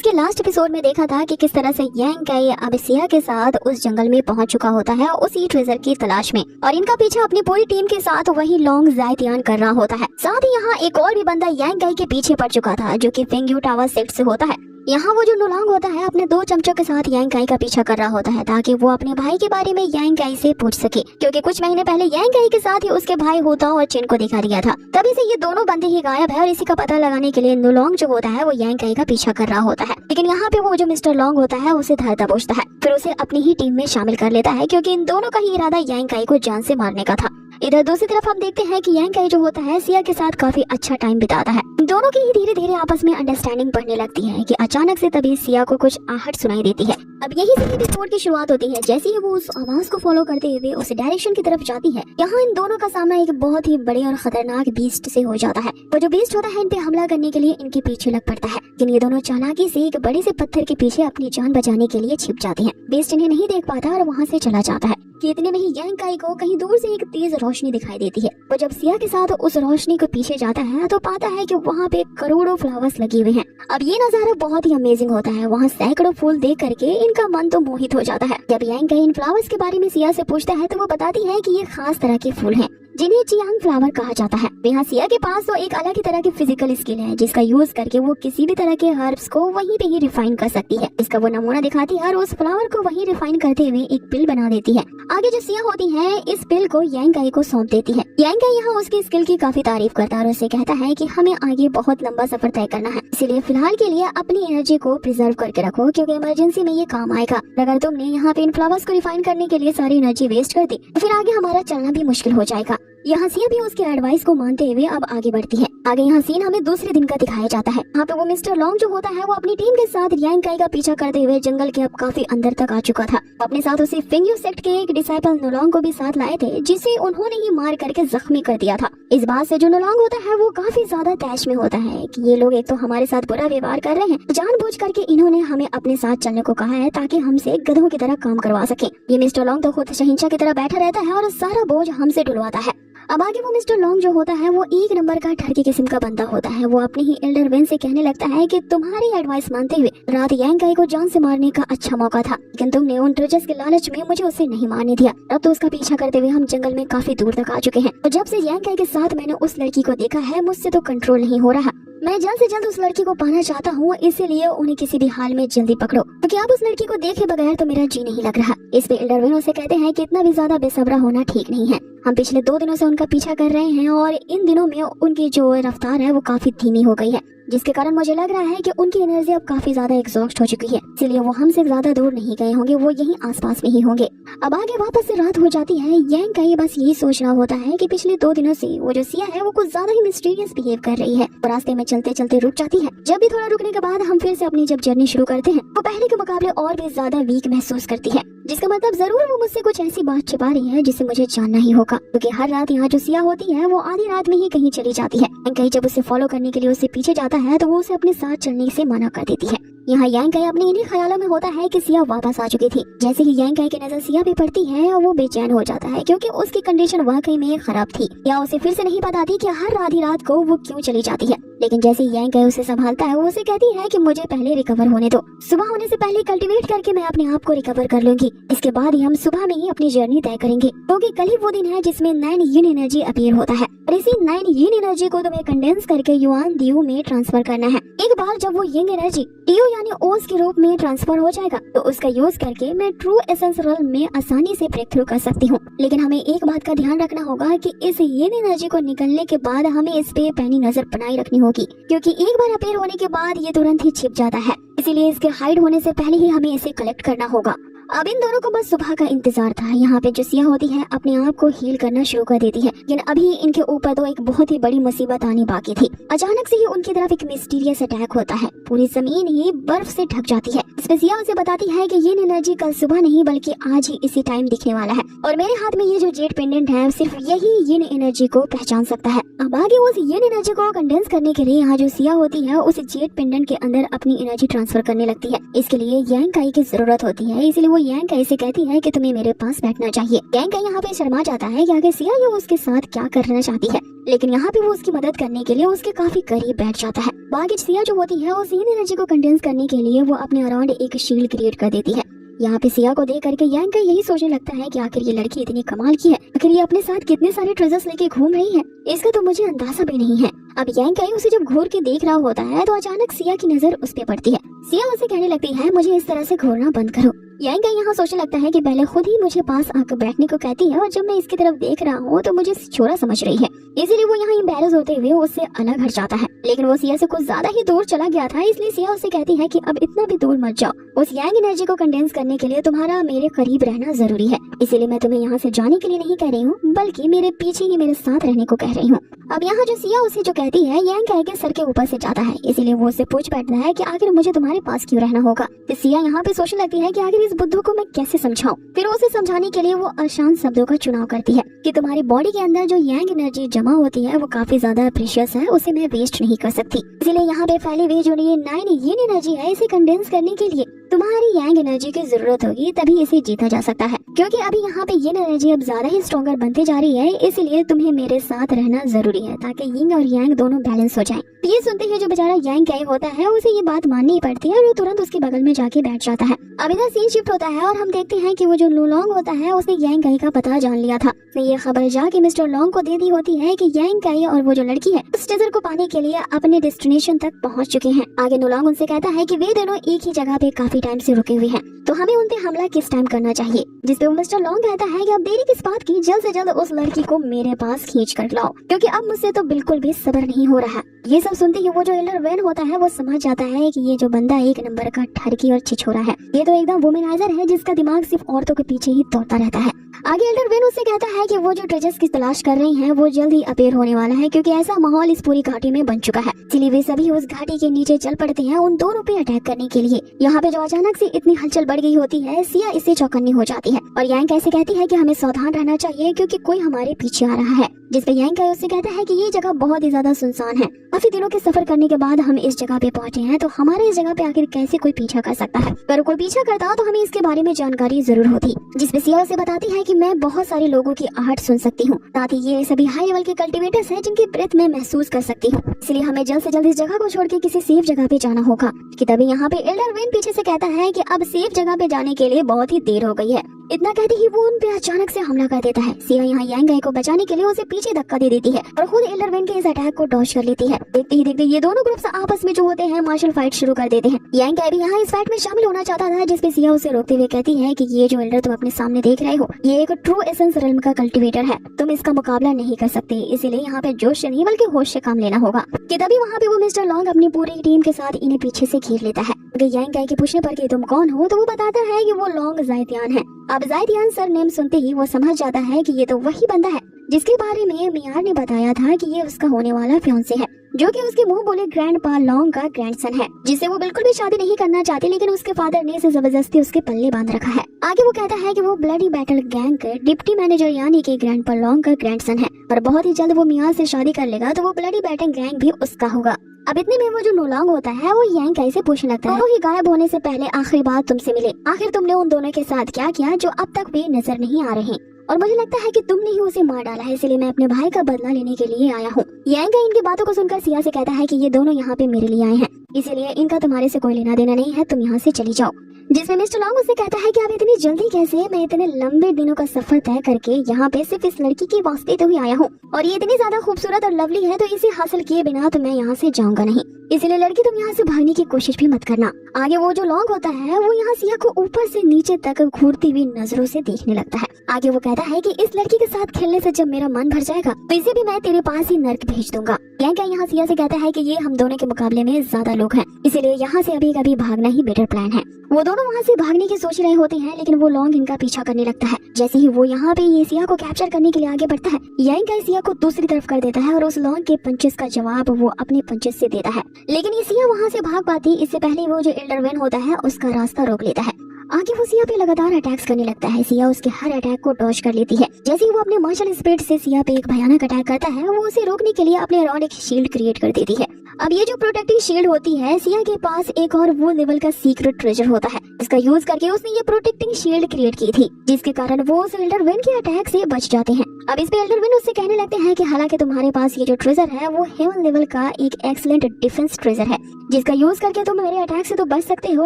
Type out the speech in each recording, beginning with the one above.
के last episode में देखा था कि किस तरह से यांग काई अब सिया के साथ उस जंगल में पहुंच चुका होता है उसी ट्रेजर की तलाश में, और इनका पीछा अपनी पूरी टीम के साथ वही लॉन्ग जायतियान कर रहा होता है। साथ ही यहाँ एक और भी बंदा यांग काई के पीछे पड़ चुका था जो कि फेंग यू टावर सेक्ट से होता है। यहाँ वो जो नुलांग होता है अपने 2 चमचों के साथ यांग काई का पीछा कर रहा होता है ताकि वो अपने भाई के बारे में यांग काई से पूछ सके, क्योंकि कुछ महीने पहले यांग काई के साथ ही उसके भाई होता और चिन को दिखा दिया था। तभी से ये दोनों बंदे ही गायब है और इसी का पता लगाने के लिए नुलांग जो होता है वो यांग काई का पीछा कर रहा होता है। लेकिन यहाँ पे वो जो मिस्टर लॉन्ग होता है उसे धर दबोचता है, फिर उसे अपनी ही टीम में शामिल कर लेता है क्योंकि इन दोनों का ही इरादा यांग काई को जान से मारने का था। इधर दूसरी तरफ हम देखते हैं कि यांग काई जो होता है सिया के साथ काफी अच्छा टाइम बिताता है। दोनों की ही धीरे धीरे आपस में अंडरस्टैंडिंग बढ़ने लगती है कि अचानक से तभी सिया को कुछ आहट सुनाई देती है। अब यही से एपिसोड की शुरुआत होती है। जैसे ही वो उस आवाज को फॉलो करते हुए उस डायरेक्शन की तरफ जाती है, यहाँ इन दोनों का सामना एक बहुत ही बड़े और खतरनाक बीस्ट से हो जाता है। वो जो बीस्ट होता है इन पे हमला करने के लिए इनके पीछे लग पड़ता है, लेकिन ये दोनों चालाकी से एक बड़े से पत्थर के पीछे अपनी जान बचाने के लिए छिप जाते हैं। बीस्ट इन्हें नहीं देख पाता और वहाँ से चला जाता है कि इतने में ही यांग काई को कहीं दूर से एक तेज रोशनी दिखाई देती है। वो जब सिया के साथ उस रोशनी के पीछे जाता है तो पाता है कि वहाँ पे करोड़ों फ्लावर्स लगे हुए हैं। अब ये नजारा बहुत ही अमेजिंग होता है। वहाँ सैकड़ों फूल देख करके इनका मन तो मोहित हो जाता है। जब यांग काई इन फ्लावर्स के बारे में सिया से पूछता है तो वो बताती है कि ये खास तरह के फूल हैं जिन्हें चियांग फ्लावर कहा जाता है। यहाँ सिया के पास तो एक अलग ही तरह की फिजिकल स्किल है जिसका यूज करके वो किसी भी तरह के हर्ब्स को वहीं पे ही रिफाइन कर सकती है। इसका वो नमूना दिखाती है और उस फ्लावर को वहीं रिफाइन करते हुए एक पिल बना देती है। आगे जो सिया होती है इस पिल को यांग काई को सौंप देती है। यांग काई यहाँ उसकी स्किल की काफी तारीफ करता है और उसे कहता है कि हमें आगे बहुत लंबा सफर तय करना है, इसीलिए फिलहाल के लिए अपनी एनर्जी को प्रिजर्व करके रखो क्योंकि इमरजेंसी में ये काम आएगा। अगर तुमने यहाँ पे इन फ्लावर्स को रिफाइन करने के लिए सारी एनर्जी वेस्ट कर दी तो फिर आगे हमारा चलना भी मुश्किल हो जाएगा। यहाँ सिया भी उसके एडवाइस को मानते हुए अब आगे बढ़ती है। आगे यहाँ सीन हमें दूसरे दिन का दिखाया जाता है। यहाँ पे वो मिस्टर लॉन्ग जो होता है वो अपनी टीम के साथ यांग काई का पीछा करते हुए जंगल के अब काफी अंदर तक आ चुका था। अपने साथ उसे फेंग यू सेक्ट के एक डिसाइपल नुलांग को भी साथ लाए थे जिसे उन्होंने ही मार करके जख्मी कर दिया था। इस बात से जो नुलांग होता है वो काफी ज्यादा तैश में होता है कि ये लोग एक तो हमारे साथ बुरा व्यवहार कर रहे हैं, जानबूझ करके इन्होंने हमें अपने साथ चलने को कहा है ताकि हमसे गधों की तरह काम करवा सके। ये मिस्टर लॉन्ग तो खुद शहंशाह की तरह बैठा रहता है और सारा बोझ हमसे ढुलवाता है। अब आगे वो मिस्टर लॉन्ग जो होता है वो एक नंबर का ठरकी किस्म का बंदा होता है। वो अपने ही एल्डर वेन से कहने लगता है कि तुम्हारी एडवाइस मानते हुए रात यांग काई को जान से मारने का अच्छा मौका था, लेकिन तुमने उन ट्रेजर्स के लालच में मुझे उसे नहीं मारने दिया। अब तो उसका पीछा करते हुए हम जंगल में काफी दूर तक आ चुके हैं और जब से यांग काई के साथ मैंने उस लड़की को देखा है मुझसे तो कंट्रोल नहीं हो रहा। मैं जल्द से जल्द उस लड़की को पाना चाहता हूँ, इसीलिए उन्हें किसी भी हाल में जल्दी पकड़ो क्योंकि अब उस लड़की को देखे बगैर तो मेरा जी नहीं लग रहा। इस पे एल्डर वेन उसे कहते हैं कि इतना भी ज्यादा बेसब्रा होना ठीक नहीं है। हम पिछले 2 दिनों से उनका पीछा कर रहे हैं और इन दिनों में उनकी जो रफ्तार है वो काफी धीमी हो गई है, जिसके कारण मुझे लग रहा है कि उनकी एनर्जी अब काफी ज्यादा एग्जॉस्ट हो चुकी है, इसलिए वो हमसे ज्यादा दूर नहीं गए होंगे, वो यहीं आसपास में ही होंगे। अब आगे वापस से रात हो जाती है। यांग काई बस यही सोच रहा होता है कि पिछले 2 दिनों से वो जो सिया है वो कुछ ज्यादा ही मिस्टीरियस बिहेव कर रही है। वो रास्ते में चलते चलते रुक जाती है। जब भी थोड़ा रुकने के बाद हम फिर से अपनी जब जर्नी शुरू करते हैं वो पहले के मुकाबले और भी ज्यादा वीक महसूस करती है, जिसका मतलब जरूर वो मुझसे कुछ ऐसी बात छिपा रही है जिसे मुझे जानना ही होगा, क्योंकि हर रात यहाँ जो सिया होती है वो आधी रात में ही कहीं चली जाती है। यांग काई जब उसे फॉलो करने के लिए उससे पीछे जाता है तो वो उसे अपने साथ चलने से मना कर देती है। यहाँ यांग काई अपने इन्हीं ख्यालों में होता है कि सिया वापस आ चुकी थी। जैसे ही यांग काई की नजर सिया पे पड़ती है वो बेचैन हो जाता है क्योंकि उसकी कंडीशन वाकई में खराब थी। या उसे फिर से नहीं पता थी कि हर आधी रात को वो क्यों चली जाती है। लेकिन जैसे ही यांग काई उसे संभालता है वो उसे कहती है कि मुझे पहले रिकवर होने दो, सुबह होने से पहले कल्टीवेट करके मैं अपने आप को रिकवर कर लूंगी। इसके बाद ही हम सुबह में ही अपनी जर्नी तय करेंगे, क्योंकि कल ही वो दिन है जिसमें 9 यिन एनर्जी अपीयर होता है और इसी 9 यिन एनर्जी को तुम्हें कंडेंस करके युआन दियो में ट्रांसफर करना है। एक बार जब वो यिन एनर्जी टियो यानी ओस के रूप में ट्रांसफर हो जाएगा तो उसका यूज करके मैं ट्रू एसेंस रोल में आसानी से ब्रेक थ्रू कर सकती हूँ। लेकिन हमें एक बात का ध्यान रखना होगा कि इस यिन एनर्जी को निकलने के बाद हमें इस पे पैनी नजर बनाए रखनी होगी, क्योंकि एक बार अपीयर होने के बाद ये तुरंत ही छिप जाता है, इसीलिए इसके हाइड होने से पहले ही हमें इसे कलेक्ट करना होगा। अब इन दोनों को बस सुबह का इंतजार था। यहाँ पे जो सिया होती है अपने आप को हील करना शुरू कर देती है, लेकिन अभी इनके ऊपर तो एक बहुत ही बड़ी मुसीबत आनी बाकी थी। अचानक से ही उनकी तरफ एक मिस्टीरियस अटैक होता है। पूरी जमीन ही बर्फ से ढक जाती है। इसमें सिया उसे बताती है कि ये एनर्जी कल सुबह नहीं बल्कि आज ही इसी टाइम दिखने वाला है और मेरे हाथ में ये जो जेड पेंडेंट है सिर्फ यही ये एनर्जी को पहचान सकता है। अब आगे उस ये एनर्जी को कंडेंस करने के लिए यहाँ जो सिया होती है उस जेड पेंडेंट के अंदर अपनी एनर्जी ट्रांसफर करने लगती है। इसके लिए यांग काई की जरूरत होती है, इसलिए वो यांग काई से कहती है कि तुम्हें मेरे पास बैठना चाहिए। यांग काई यहाँ पे शर्मा जाता है कि आगे सिया ये उसके साथ क्या करना चाहती है, लेकिन यहाँ पे वो उसकी मदद करने के लिए उसके काफी करीब बैठ जाता है। बाकी सिया जो होती है वो सीन एनर्जी को कंडेंस करने के लिए वो अपने अराउंड एक शील्ड क्रिएट कर देती है। यहाँ पे सिया को देख करके यांग काई यही सोचने लगता है कि आखिर ये लड़की इतनी कमाल की है, आखिर ये अपने साथ कितने सारे ट्रेजर्स लेके घूम रही है, इसका तो मुझे अंदाजा भी नहीं है। अब यांग काई उसे जब घूर के देख रहा होता है तो अचानक सिया की नजर उस पे पड़ती है। सिया उसे कहने लगती है मुझे इस तरह से घूरना बंद करो। यांग काई यहाँ सोचने लगता है कि पहले खुद ही मुझे पास आकर बैठने को कहती है और जब मैं इसकी तरफ देख रहा हूँ तो मुझे छोरा समझ रही है, इसीलिए वो यहाँ एम्बैरेस होते हुए उससे अलग हट जाता है। लेकिन वो सिया से कुछ ज्यादा ही दूर चला गया था, इसलिए सिया उसे कहती है कि अब इतना भी दूर मत जाओ, उस यांग एनर्जी को कंडेंस करने के लिए तुम्हारा मेरे करीब रहना जरूरी है, इसीलिए मैं तुम्हें यहाँ से जाने के लिए नहीं कह रही हूँ बल्कि मेरे पीछे ही मेरे साथ रहने को कह रही हूँ। अब यहाँ जो सिया उसे जो कहती है यांग काई के सर के ऊपर से जाता है, इसीलिए वो उससे पूछ बैठता है कि आखिर मुझे तुम्हारे पास क्यों रहना होगा। तो सिया यहाँ पे सोचने लगती है कि आखिर इस बुद्धू को मैं कैसे समझाऊं। फिर उसे समझाने के लिए वो आसान शब्दों का चुनाव करती है कि तुम्हारी बॉडी के अंदर जो यांग एनर्जी जमा होती है वो काफी ज्यादा प्रीशियस है, उसे मैं वेस्ट नहीं कर सकती, इसलिए यहाँ पे फैली हुई जो ये 9 यिन एनर्जी है इसे कंडेंस करने के लिए तुम्हारी यांग एनर्जी की जरूरत होगी, तभी इसे जीता जा सकता है। क्योंकि अभी यहाँ पे यिन एनर्जी अब ज्यादा ही स्ट्रॉन्गर बनते जा रही है, इसलिए तुम्हें मेरे साथ रहना जरूरी है ताकि यिंग और यांग दोनों बैलेंस हो जाएं। ये सुनते ही जो बेचारा यांग काई होता है उसे ये बात माननी ही पड़ती है और वो तुरंत उसके बगल में जाके बैठ जाता है। अब इधर सीन शिफ्ट होता है और हम देखते हैं कि वो जो लुलोंग होता है उसने यांग काई का पता जान लिया था। उसने ये खबर जाके मिस्टर लोंग को दे दी होती है कि यांग काई और वो जो लड़की है उस ट्रेजर को पाने के लिए अपने डेस्टिनेशन तक पहुंच चुके हैं। आगे नुलोंग उनसे कहता है कि वे दोनों एक ही जगह पे काफी टाइम से रुके हुए हैं, तो हमें उन पे हमला किस टाइम करना चाहिए। जिसपे मिस्टर लोंग कहता है कि अब देरी किस बात की, जल्द से जल्द उस लड़की को मेरे पास खींच कर लाओ, क्योंकि अब मुझसे तो बिल्कुल भी सब्र नहीं हो रहा। ये सब सुनते ही वो जो एल्डर वेन होता है वो समझ जाता है कि ये जो बंदा एक नंबर का ठरकी और छिछोरा है, ये तो एकदम वुमेनाइजर है जिसका दिमाग सिर्फ औरतों के पीछे ही दौड़ता रहता है। आगे एल्डर वेन उससे कहता है कि वो जो ट्रेजर्स की तलाश कर रही हैं वो जल्द ही अपीयर होने वाला है, क्योंकि ऐसा माहौल इस पूरी घाटी में बन चुका है, इसलिए वे सभी उस घाटी के नीचे चल पड़ते हैं उन दोनों पे अटैक करने के लिए। यहाँ पे जो अचानक से इतनी हलचल बढ़ गई होती है, सिया इससे चौकन्नी हो जाती है और यांग कैसे कहती है कि हमें सावधान रहना चाहिए क्योंकि कोई हमारे पीछे आ रहा है। जिसपे यांग काई उससे कहता है कि ये जगह बहुत ही ज्यादा सुनसान है, काफी दिनों के सफर करने के बाद हम इस जगह पे पहुंचे हैं, तो हमारे इस जगह पे आखिर कैसे कोई पीछा कर सकता है, अगर कोई पीछा करता तो हमें इसके बारे में जानकारी जरूर होती। जिसपे सिया उसे बताती है कि मैं बहुत सारे लोगों की आहट सुन सकती हूँ, साथ ही ये सभी हाई लेवल के कल्टीवेटर्स हैं जिनकी ब्रेथ मैं महसूस कर सकती हूँ, इसलिए हमें जल्द से जल्द इस जगह को छोड़ के किसी सेफ जगह पे जाना होगा। कि तभी यहाँ पे एल्डर वेन पीछे से कहता है कि अब सेफ जगह पे जाने के लिए बहुत ही देर हो गई है। इतना कहते ही वो उन पे अचानक से हमला कर देता है। सिया यहाँ यांग काई को बचाने के लिए उसे पीछे धक्का दे देती है और खुद एल्डर वेन के इस अटैक को डॉज कर लेती है। देखते ही देखते ये दोनों ग्रुप्स आपस में जो होते हैं मार्शल फाइट शुरू कर देते हैं। यांग काई भी यहाँ इस फाइट में शामिल होना चाहता था, जिसपे सिया उसे रोकते हुए कहती है कि ये जो एल्डर तुम अपने सामने देख रहे हो ये एक ट्रू एसेंस रेल्म का कल्टीवेटर है, तुम इसका मुकाबला नहीं कर सकते, इसीलिए यहाँ पे जोश से नहीं बल्कि होश से काम लेना होगा। कि तभी वहाँ पे वो मिस्टर लॉन्ग अपनी पूरी टीम के साथ इन्हें पीछे से घेर लेता है। यांग काई के पूछने पर कि तुम कौन हो, तो वो बताता है कि वो लॉन्ग जायतियान है। अब जायतियान सर नेम सुनते ही वो समझ जाता है कि ये तो वही बंदा है जिसके बारे में मियार ने बताया था कि ये उसका होने वाला फियांसे है, जो कि उसके मुंह बोले ग्रैंडपा लॉन्ग का ग्रैंडसन है, जिससे वो बिल्कुल भी शादी नहीं करना चाहती, लेकिन उसके फादर ने इसे जबरदस्ती उसके पल्ले बांध रखा है। आगे वो कहता है कि वो ब्लडी बैटल गैंग के डिप्टी मैनेजर यानी कि ग्रैंडपा लॉन्ग का ग्रैंडसन है और बहुत ही जल्द वो मियार से शादी कर लेगा तो वो ब्लडी बैटल गैंग भी उसका होगा। अब इतने में वो जो नुलोंग होता है वो यांग काई से पूछने लगता है, ही गायब होने से पहले आखिरी बार तुमसे मिले, आखिर तुमने उन दोनों के साथ क्या किया जो अब तक भी नजर नहीं आ रहे, और मुझे लगता है कि तुमने ही उसे मार डाला है, इसलिए मैं अपने भाई का बदला लेने के लिए आया हूँ। यांग काई इनकी बातों को सुनकर सिया से कहता है कि ये दोनों यहाँ पे मेरे लिए आए हैं, इसीलिए इनका तुम्हारे से कोई लेना देना नहीं है, तुम यहाँ से चली जाओ। जिसमें मिस्टर लॉन्ग उससे कहता है कि आप इतनी जल्दी कैसे, मैं इतने लंबे दिनों का सफर तय करके यहाँ पे सिर्फ इस लड़की के वास्ते तो ही आया हूँ, और ये इतनी ज्यादा खूबसूरत और लवली है तो इसे हासिल किए बिना तो मैं यहाँ से जाऊंगा नहीं, इसलिए लड़की तुम यहाँ से भागने की कोशिश भी मत करना। आगे वो जो लॉन्ग होता है वो यहाँ सिया को ऊपर से नीचे तक घूरती हुई नजरों से देखने लगता है। आगे वो कहता है कि इस लड़की के साथ खेलने से जब मेरा मन भर जाएगा तो इसे भी मैं तेरे पास ही नर्क भेज दूंगा। यांग काई यहाँ सिया से कहता है कि ये हम दोनों के मुकाबले में ज्यादा लोग हैं, इसीलिए यहाँ से अभी कभी भागना ही बेटर प्लान है। वो दोनों वहाँ से भागने की सोच रहे होते हैं, लेकिन वो लॉन्ग इनका पीछा करने लगता है। जैसे ही वो यहाँ पे ये सिया को कैप्चर करने के लिए आगे बढ़ता है, यांग काई सिया को दूसरी तरफ कर देता है और उस लॉन्ग के पंचेस का जवाब वो अपने पंचेस से देता है, लेकिन ये सिया वहाँ से भाग पाती इससे पहले वो जो एल्डर वेन होता है उसका रास्ता रोक लेता है। आगे वो सिया पे लगातार अटैक्स करने लगता है। सिया उसके हर अटैक को डॉज कर लेती है। जैसे ही वो अपने मार्शल स्पिरिट से सिया पे एक भयानक अटैक करता है, वो उसे रोकने के लिए अपने अराउंड एक शील्ड क्रिएट कर देती है। अब ये जो प्रोटेक्टिव शील्ड होती है, सिया के पास एक और वो लेवल का सीक्रेट ट्रेजर होता है उसका यूज करके उसने ये प्रोटेक्टिंग शील्ड क्रिएट की थी, जिसके कारण वो उस एल्डर विन के अटैक से बच जाते हैं। अब इस पे एल्डर विन उससे कहने लगते हैं कि हालांकि तुम्हारे पास ये जो ट्रेजर है वो हेवन लेवल का एक एक्सीलेंट डिफेंस ट्रेजर है, जिसका यूज करके तुम मेरे अटैक से तो बच सकते हो,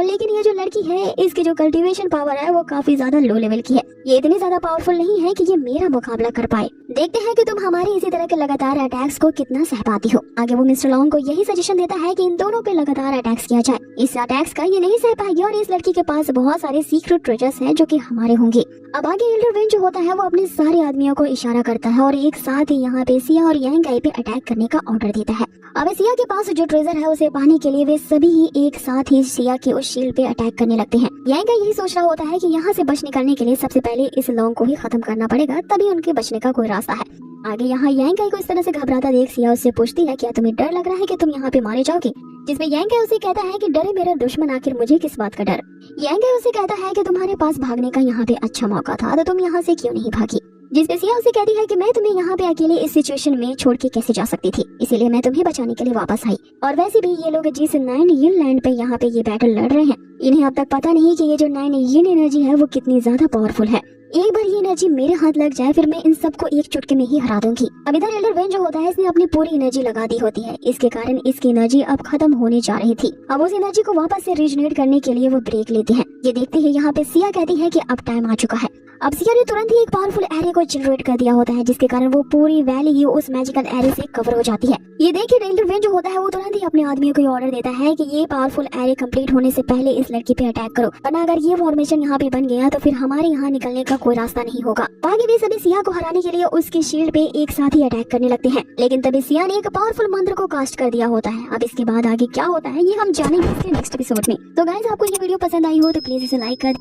लेकिन ये जो लड़की है इसकी जो कल्टीवेशन पावर है वो काफी ज्यादा लो लेवल की है। ये इतनी ज्यादा पावरफुल नहीं है कि ये मेरा मुकाबला कर पाए। देखते हैं कि तुम हमारे इसी तरह के लगातार अटैक्स को कितना सह पाती हो। आगे वो मिस्टर लॉन्ग को यही सजेशन देता है कि इन दोनों पे लगातार अटैक्स किया जाए। इस अटैक्स का ये नहीं सह पाएगी और इस लड़की के पास बहुत सारे सीक्रेट ट्रेजर्स हैं जो कि हमारे होंगे। अब आगे एल्डर विन जो होता है वो अपने सारे आदमियों को इशारा करता है और एक साथ ही यहाँ पे सिया और यांग काई पे अटैक करने का ऑर्डर देता है। अब सिया के पास जो ट्रेजर है उसे पाने के लिए वे सभी ही एक साथ ही सिया के उस शील्ड पे अटैक करने लगते हैं। यांग काई यही सोच रहा होता है कि यहाँ से बच निकलने के लिए सबसे पहले इस लॉन्ग को ही खत्म करना पड़ेगा, तभी उनके बचने का कोई रास्ता है। आगे यहाँ यांग काई को इस तरह से घबराता देख सिया उससे पूछती है, क्या तुम्हें डर लग रहा है कि तुम यहाँ पे मारे जाओगे? जिसमें यांग काई उसे कहता है कि डरे मेरा दुश्मन, आखिर मुझे किस बात का डर। यांग काई उसे कहता है कि तुम्हारे पास भागने का यहाँ पे अच्छा मौका था, तो तुम यहाँ से क्यों नहीं भागी? जिसपे सिया उसे कहती है कि मैं तुम्हें यहाँ पे अकेले इस सिचुएशन में छोड़ के कैसे जा सकती थी, इसीलिए मैं तुम्हें बचाने के लिए वापस आई। और वैसे भी ये लोग जिस 9 यिन लैंड पे यहाँ पे ये बैटल लड़ रहे हैं, इन्हें अब तक पता नहीं कि ये जो 9 यिन एनर्जी है वो कितनी ज्यादा पावरफुल है। एक बार ये एनर्जी मेरे हाथ लग जाए फिर मैं इन सबको एक चुटकी में ही हरा दूंगी। अब इधर एल्डर विन जो होता है इसने अपनी पूरी एनर्जी लगा दी होती है, इसके कारण इसकी एनर्जी अब खत्म होने जा रही थी। अब उस एनर्जी को वापस से रिजनरेट करने के लिए वो ब्रेक लेते हैं। ये देखते ही यहाँ पे सिया कहती है कि अब टाइम आ चुका है। अब सिया ने तुरंत ही एक पावरफुल एरे को जनरेट कर दिया होता है, जिसके कारण वो पूरी वैली ही उस मैजिकल एरे से कवर हो जाती है। ये देखिए एल्डर विन जो होता है वो तुरंत ही अपने आदमियों को ऑर्डर देता है कि ये पावरफुल एरे कंप्लीट होने से पहले इस लड़की पे अटैक करो, वरना अगर ये फॉर्मेशन यहाँ पे बन गया तो फिर हमारे यहाँ निकलने का कोई रास्ता नहीं होगा। आगे भी सभी सिया को हराने के लिए उसके शील्ड पे एक साथ ही अटैक करने लगते हैं, लेकिन तभी सिया ने एक पावरफुल मंत्र को कास्ट कर दिया होता है। अब इसके बाद आगे क्या होता है ये हम जानेंगे इसके नेक्स्ट एपिसोड में। तो गाइस आपको ये वीडियो पसंद आई हो तो प्लीज इसे लाइक कर